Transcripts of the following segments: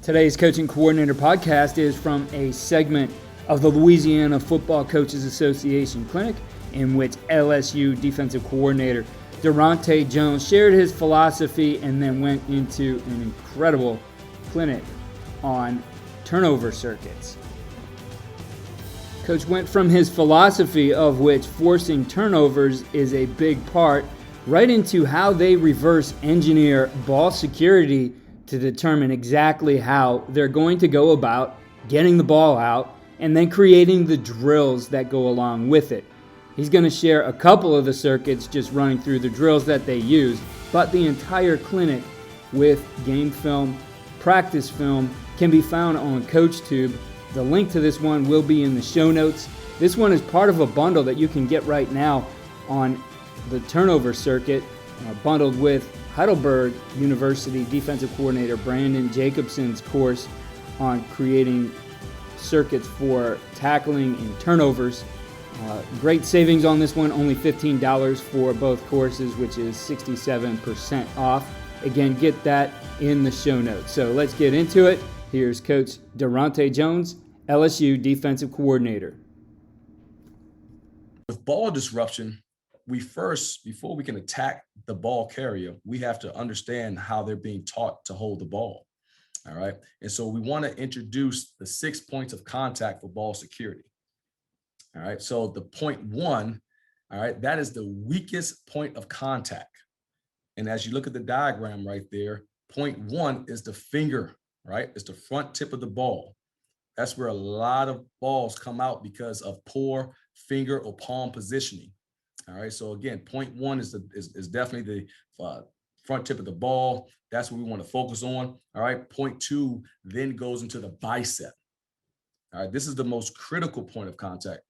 Today's Coaching Coordinator podcast is from a segment of the Louisiana Football Coaches Association Clinic, in which LSU defensive coordinator Durante Jones shared his philosophy and then went into an incredible clinic on turnover circuits. Coach went from his philosophy, of which forcing turnovers is a big part, right into how they reverse engineer ball security to determine exactly how they're going to go about getting the ball out and then creating the drills that go along with it. He's going to share a couple of the circuits, just running through the drills that they use, but the entire clinic with game film, practice film can be found on CoachTube. The link to this one will be in the show notes. This one is part of a bundle that you can get right now on the turnover circuit, bundled with Heidelberg University defensive coordinator Brandon Jacobson's course on creating circuits for tackling and turnovers. Great savings on this one, only $15 for both courses, which is 67% off. Again, get that in the show notes. So let's get into it. Here's Coach Durante Jones, LSU defensive coordinator. With ball disruption, before we can attack the ball carrier, we have to understand how they're being taught to hold the ball. All right. And so we want to introduce the 6 points of contact for ball security. All right. So the point one, all right, that is the weakest point of contact. And as you look at the diagram right there, point one is the finger, right? It's the front tip of the ball. That's where a lot of balls come out because of poor finger or palm positioning. All right. So again, point one is definitely the front tip of the ball. That's what we want to focus on. All right. Point two then goes into the bicep. All right. This is the most critical point of contact.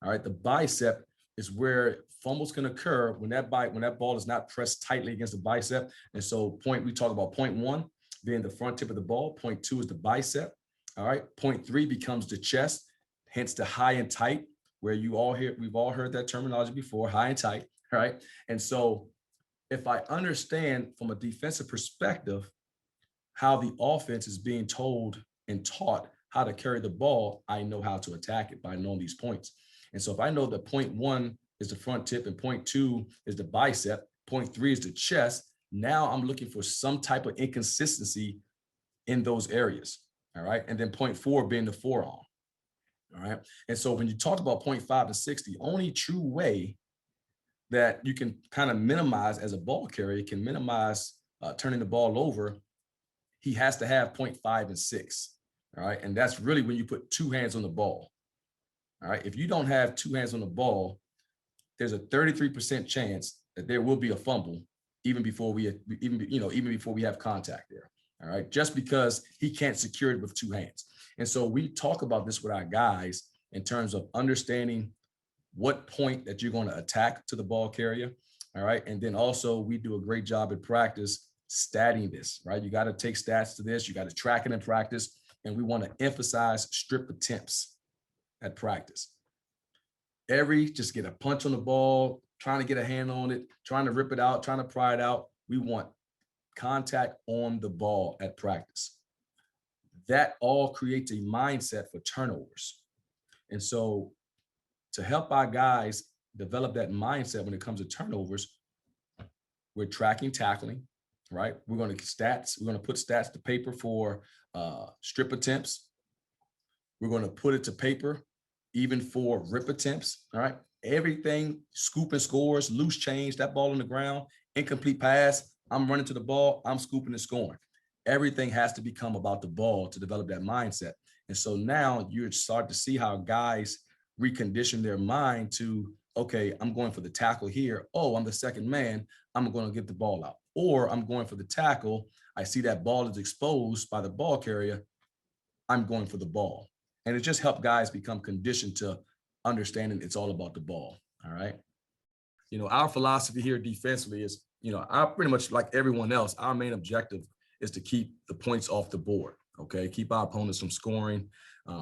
All right. The bicep is where fumbles can occur when that ball is not pressed tightly against the bicep. And so we talk about point one being the front tip of the ball. Point two is the bicep. All right. Point three becomes the chest, hence the high and tight, where we've all heard that terminology before, high and tight. All right. And so if I understand from a defensive perspective how the offense is being told and taught how to carry the ball, I know how to attack it by knowing these points. And so if I know that point one is the front tip and point two is the bicep, point three is the chest, now I'm looking for some type of inconsistency in those areas. All right. And then point four being the forearm. All right. And so when you talk about 0.5 to 6, the only true way that you can kind of minimize as a ball carrier, can minimize turning the ball over, he has to have 0.5 and 6. All right. And that's really when you put two hands on the ball. All right. If you don't have two hands on the ball, there's a 33% chance that there will be a fumble even before we have contact there. All right. Just because he can't secure it with two hands. And so we talk about this with our guys in terms of understanding what point that you're going to attack to the ball carrier. All right. And then also we do a great job at practice statting this, right? You got to take stats to this. You got to track it in practice. And we want to emphasize strip attempts at practice. Just get a punch on the ball, trying to get a hand on it, trying to rip it out, trying to pry it out. We want contact on the ball at practice. That all creates a mindset for turnovers. And so to help our guys develop that mindset when it comes to turnovers, we're tracking tackling, right? We're going to put stats to paper for strip attempts. We're going to put it to paper even for rip attempts, all right? Everything, scoop and scores, loose change, that ball on the ground, incomplete pass, I'm running to the ball, I'm scooping and scoring. Everything has to become about the ball to develop that mindset. And so now you start to see how guys recondition their mind to, okay, I'm going for the tackle here. Oh, I'm the second man. I'm going to get the ball out. Or I'm going for the tackle. I see that ball is exposed by the ball carrier. I'm going for the ball. And it just helped guys become conditioned to understanding it's all about the ball. All right. Our philosophy here defensively is, I pretty much like everyone else, our main objective is to keep the points off the board. Okay. Keep our opponents from scoring.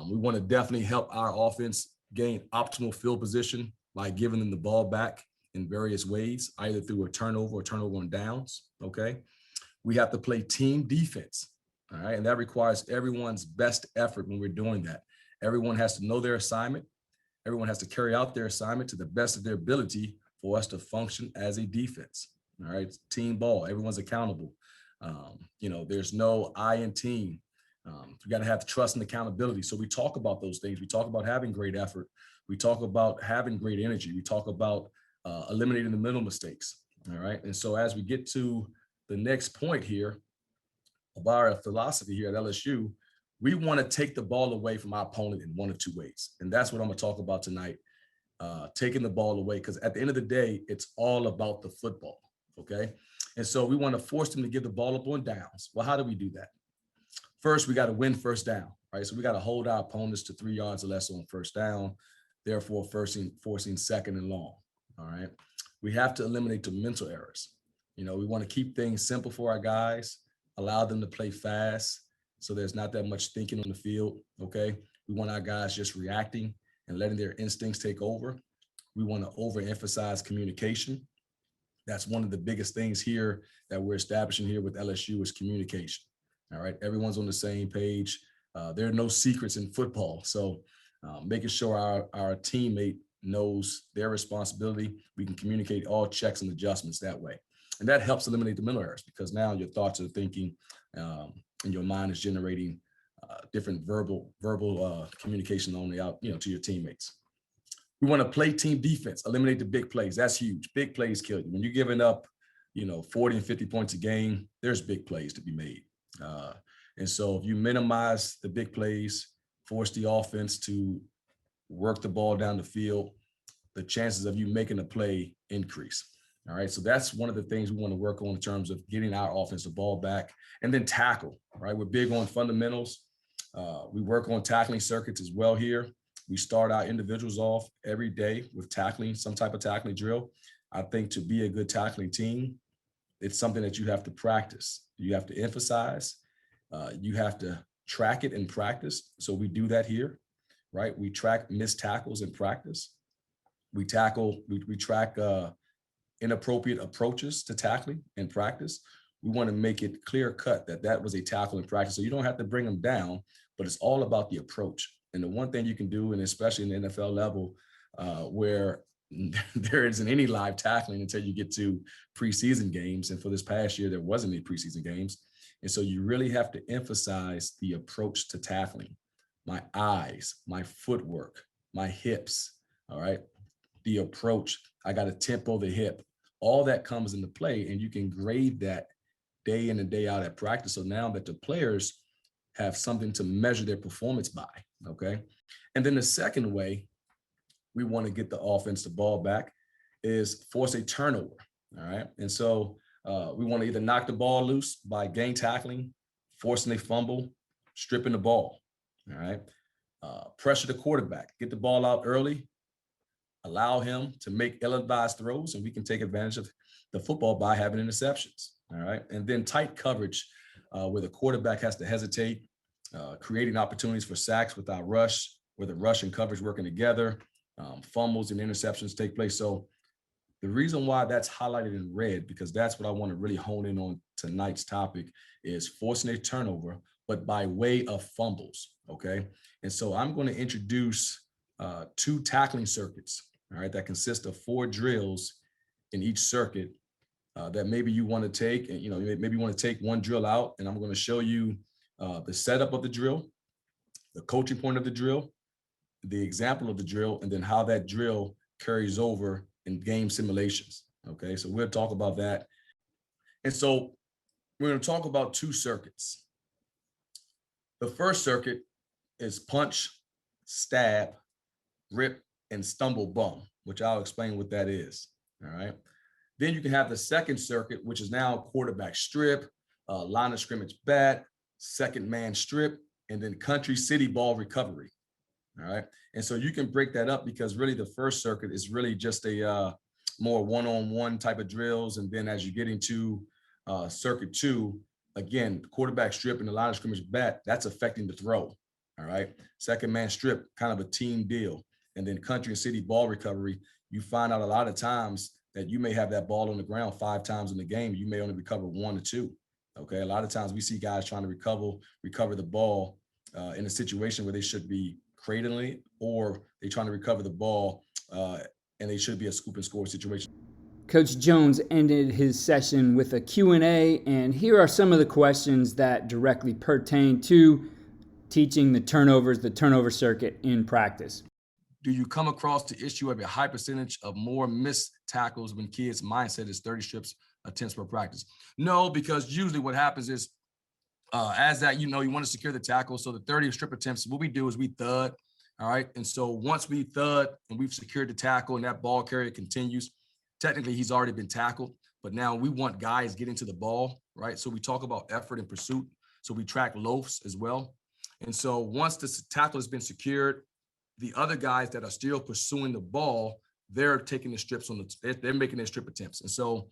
We want to definitely help our offense gain optimal field position by giving them the ball back in various ways, either through a turnover or turnover on downs. Okay. We have to play team defense. All right. And that requires everyone's best effort when we're doing that. Everyone has to know their assignment. Everyone has to carry out their assignment to the best of their ability for us to function as a defense. All right. It's team ball. Everyone's accountable. There's no I in team. You got to have trust and accountability. So we talk about those things. We talk about having great effort. We talk about having great energy. We talk about eliminating the mental mistakes. All right. And so as we get to the next point here of our philosophy here at LSU, we want to take the ball away from our opponent in one of two ways. And that's what I'm going to talk about tonight, taking the ball away, because at the end of the day, it's all about the football. Okay. And so we want to force them to give the ball up on downs. Well, how do we do that? First, we got to win first down, right? So we got to hold our opponents to 3 yards or less on first down, therefore forcing second and long. All right. We have to eliminate the mental errors. We want to keep things simple for our guys, allow them to play fast, so there's not that much thinking on the field, okay? We want our guys just reacting and letting their instincts take over. We want to overemphasize communication. That's one of the biggest things here that we're establishing here with LSU is communication, all right? Everyone's on the same page. There are no secrets in football, so making sure our teammate knows their responsibility. We can communicate all checks and adjustments that way. And that helps eliminate the mental errors, because now your thoughts are thinking, and your mind is generating different verbal communication only out, to your teammates. We want to play team defense, eliminate the big plays. That's huge. Big plays kill you. When you're giving up, 40 and 50 points a game, there's big plays to be made. And so if you minimize the big plays, force the offense to work the ball down the field, the chances of you making a play increase. All right. So that's one of the things we want to work on in terms of getting our offensive ball back, and then tackle, right? We're big on fundamentals. We work on tackling circuits as well here. We start our individuals off every day with tackling, some type of tackling drill. I think to be a good tackling team, it's something that you have to practice. You have to emphasize. You have to track it in practice. So we do that here, right? We track missed tackles in practice. We track inappropriate approaches to tackling in practice. We want to make it clear cut that was a tackle in practice. So you don't have to bring them down, but it's all about the approach. And the one thing you can do, and especially in the NFL level, where there isn't any live tackling until you get to preseason games. And for this past year, there wasn't any preseason games. And so you really have to emphasize the approach to tackling. My eyes, my footwork, my hips, all right? The approach, I got to tempo the hip. All that comes into play, and you can grade that day in and day out at practice. So now that the players have something to measure their performance by, okay? And then the second way we want to get the offense the ball back is force a turnover, all right? And so we want to either knock the ball loose by gang tackling, forcing a fumble, stripping the ball, all right? Pressure the quarterback, get the ball out early, allow him to make ill-advised throws, and we can take advantage of the football by having interceptions, all right? And then tight coverage where the quarterback has to hesitate, creating opportunities for sacks without rush, where the rush and coverage working together, fumbles and interceptions take place. So the reason why that's highlighted in red, because that's what I want to really hone in on tonight's topic, is forcing a turnover, but by way of fumbles, okay? And so I'm going to introduce 2 tackling circuits, all right, that consist of 4 drills in each circuit that maybe you want to take, and maybe you want to take one drill out, and I'm going to show you the setup of the drill, the coaching point of the drill, the example of the drill, and then how that drill carries over in game simulations. Okay, so we'll talk about that. And so we're going to talk about 2 circuits. The first circuit is punch, stab, rip, and stumble bum, which I'll explain what that is. All right. Then you can have the second circuit, which is now quarterback strip, line of scrimmage bat, second man strip, and then country city ball recovery. All right. And so you can break that up, because really the first circuit is really just a more one-on-one type of drills. And then as you get into circuit 2, again, quarterback strip and the line of scrimmage bat, that's affecting the throw. All right. Second man strip, kind of a team deal. And then country and city ball recovery, you find out a lot of times that you may have that ball on the ground 5 times in the game. You may only recover 1 or 2. Okay, a lot of times we see guys trying to recover the ball in a situation where they should be cradling it, or they trying to recover the ball and they should be a scoop and score situation. Coach Jones ended his session with a Q&A, and here are some of the questions that directly pertain to teaching the turnover circuit in practice. Do you come across the issue of a high percentage of more missed tackles when kids' mindset is 30 strips attempts per practice? No, because usually what happens is as that, you want to secure the tackle. So the 30 strip attempts, what we do is we thud. All right. And so once we thud and we've secured the tackle and that ball carrier continues, technically he's already been tackled, but now we want guys getting to the ball, right? So we talk about effort and pursuit. So we track loafs as well. And so once the tackle has been secured, the other guys that are still pursuing the ball, they're taking the strips they're making their strip attempts. And so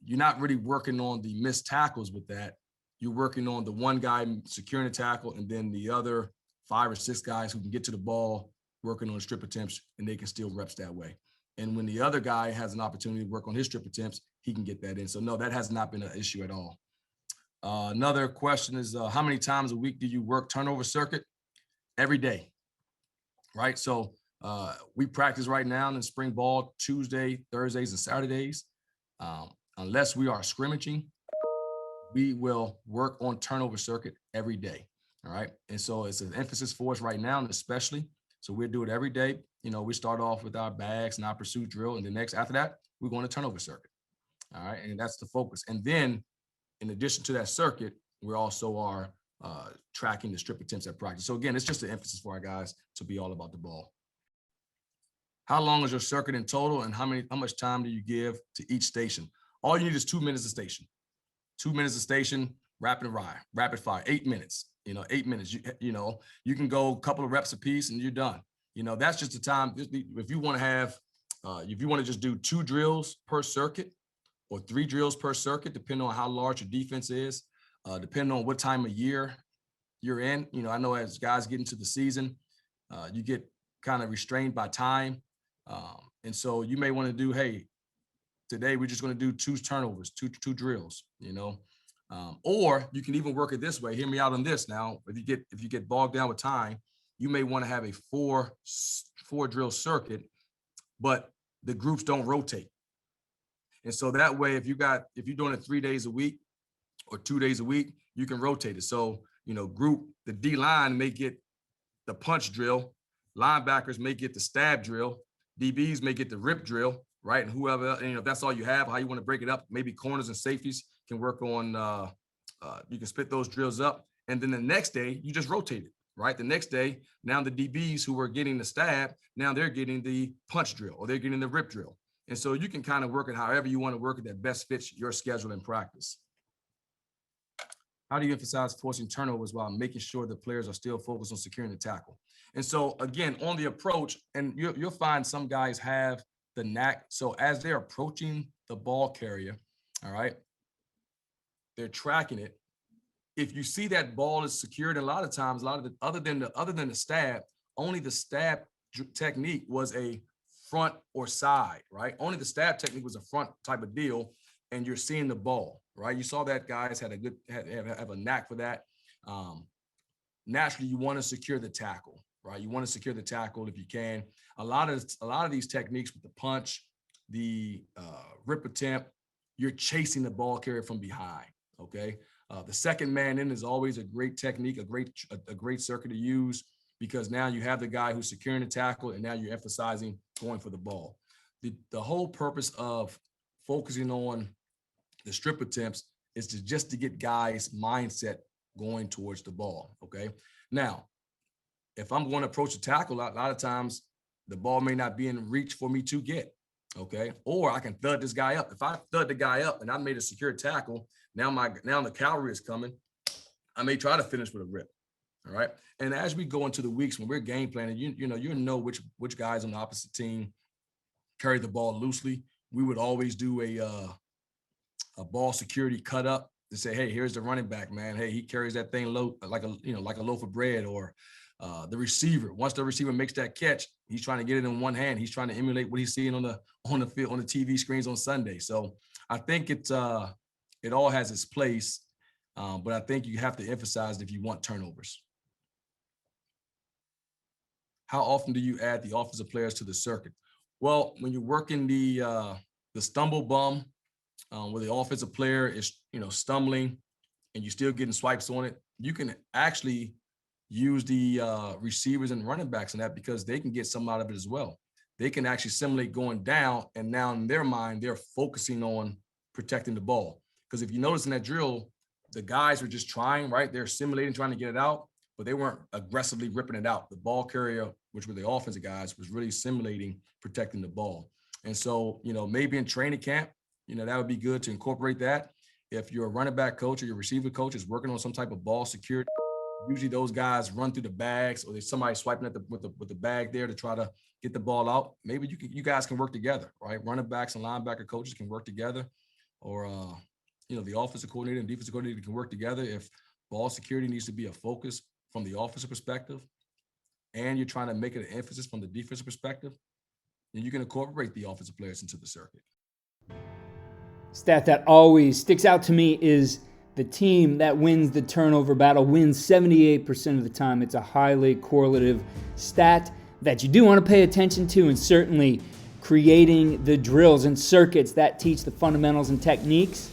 you're not really working on the missed tackles with that. You're working on the one guy securing the tackle, and then the other 5 or 6 guys who can get to the ball, working on strip attempts, and they can steal reps that way. And when the other guy has an opportunity to work on his strip attempts, he can get that in. So no, that has not been an issue at all. Another question is, how many times a week do you work turnover circuit? Every day, right? So we practice right now in spring ball Tuesday, Thursdays, and Saturdays. Unless we are scrimmaging, we will work on turnover circuit every day. All right. And so it's an emphasis for us right now, especially. So we'll do it every day. We start off with our bags and our pursuit drill. And after that, we're going to turnover circuit. All right. And that's the focus. And then in addition to that circuit, we also are tracking the strip attempts at practice. So again, it's just an emphasis for our guys to be all about the ball. How long is your circuit in total, and how much time do you give to each station? All you need is 2 minutes a station. 2 minutes a station, rapid fire, 8 minutes. 8 minutes. You can go a couple of reps a piece and you're done. That's just the time. If you want to just do 2 drills per circuit or 3 drills per circuit, depending on how large your defense is, depending on what time of year you're in. I know as guys get into the season, you get kind of restrained by time. And so you may want to do, hey, today we're just going to do 2 turnovers, two drills, or you can even work it this way. Hear me out on this. Now, if you get bogged down with time, you may want to have a 4 drill circuit, but the groups don't rotate. And so that way, if you're doing it 3 days a week or 2 days a week, you can rotate it. So, the D line may get the punch drill, linebackers may get the stab drill, DBs may get the rip drill, right? And whoever, if that's all you have, how you want to break it up, maybe corners and safeties can work on, you can split those drills up. And then the next day, you just rotate it, right? The next day, now the DBs who were getting the stab, now they're getting the punch drill or they're getting the rip drill. And so you can kind of work it however you want to work it that best fits your schedule and practice. How do you emphasize forcing turnovers while making sure the players are still focused on securing the tackle? And so again, on the approach, and you'll find some guys have the knack. So as they're approaching the ball carrier, all right, they're tracking it. If you see that ball is secured, and a lot of times, other than the stab, only the stab technique was a front or side, right? Only the stab technique was a front type of deal, and you're seeing the ball, right? You saw that guys have a knack for that. Naturally, you want to secure the tackle, right? You want to secure the tackle if you can. A lot of these techniques with the punch, the rip attempt, you're chasing the ball carrier from behind. Okay. The second man in is always a great technique, a great circuit to use, because now you have the guy who's securing the tackle, and now you're emphasizing going for the ball. The whole purpose of focusing on the strip attempts is to get guys' mindset going towards the ball. Okay. Now, if I'm going to approach the tackle, a lot of times the ball may not be in reach for me to get. Okay. Or I can thud this guy up. If I thud the guy up and I made a secure tackle, now the cavalry is coming. I may try to finish with a rip. All right. And as we go into the weeks when we're game planning, you know which guys on the opposite team carry the ball loosely. We would always do a ball security cut up to say, hey, here's the running back, man. Hey, he carries that thing low like a loaf of bread. Or the receiver. Once the receiver makes that catch, he's trying to get it in one hand. He's trying to emulate what he's seeing on the field, on the TV screens on Sunday. So I think it's it all has its place, but I think you have to emphasize if you want turnovers. How often do you add the offensive players to the circuit? Well, when you're working the stumble bum, where the offensive player is, stumbling and you're still getting swipes on it, you can actually use the receivers and running backs in that, because they can get some out of it as well. They can actually simulate going down, and now in their mind, they're focusing on protecting the ball. Because if you notice in that drill, the guys were just trying, right? They're simulating, trying to get it out, but they weren't aggressively ripping it out. The ball carrier, which were the offensive guys, was really simulating protecting the ball. And so, maybe in training camp, that would be good to incorporate that. If your running back coach or your receiver coach is working on some type of ball security, usually those guys run through the bags, or there's somebody swiping at with the bag there to try to get the ball out. Maybe you guys can work together, right? Running backs and linebacker coaches can work together, or the offensive coordinator and defensive coordinator can work together. If ball security needs to be a focus from the offensive perspective, and you're trying to make it an emphasis from the defensive perspective, then you can incorporate the offensive players into the circuit. Stat that always sticks out to me is the team that wins the turnover battle wins 78% of the time. It's a highly correlative stat that you do want to pay attention to, and certainly creating the drills and circuits that teach the fundamentals and techniques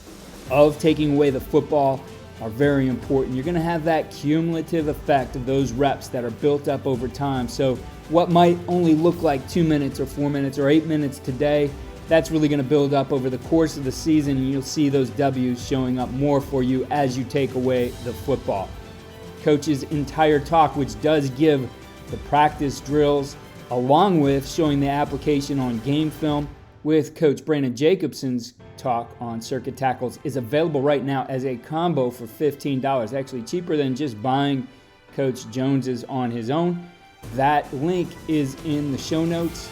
of taking away the football are very important. You're going to have that cumulative effect of those reps that are built up over time. So what might only look like 2 minutes or 4 minutes or 8 minutes today, that's really going to build up over the course of the season, and you'll see those W's showing up more for you as you take away the football. Coach's entire talk, which does give the practice drills along with showing the application on game film with Coach Brandon Jacobson's talk on circuit tackles, is available right now as a combo for $15. Actually cheaper than just buying Coach Jones's on his own. That link is in the show notes.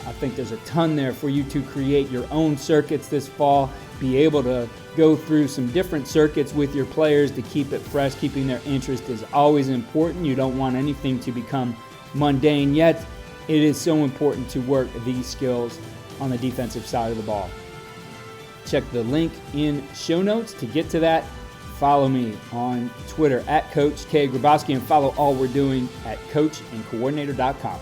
I think there's a ton there for you to create your own circuits this fall, be able to go through some different circuits with your players to keep it fresh. Keeping their interest is always important. You don't want anything to become mundane, yet it is so important to work these skills on the defensive side of the ball. Check the link in show notes to get to that. Follow me on Twitter at Coach K. Grabowski, and follow all we're doing at coachandcoordinator.com.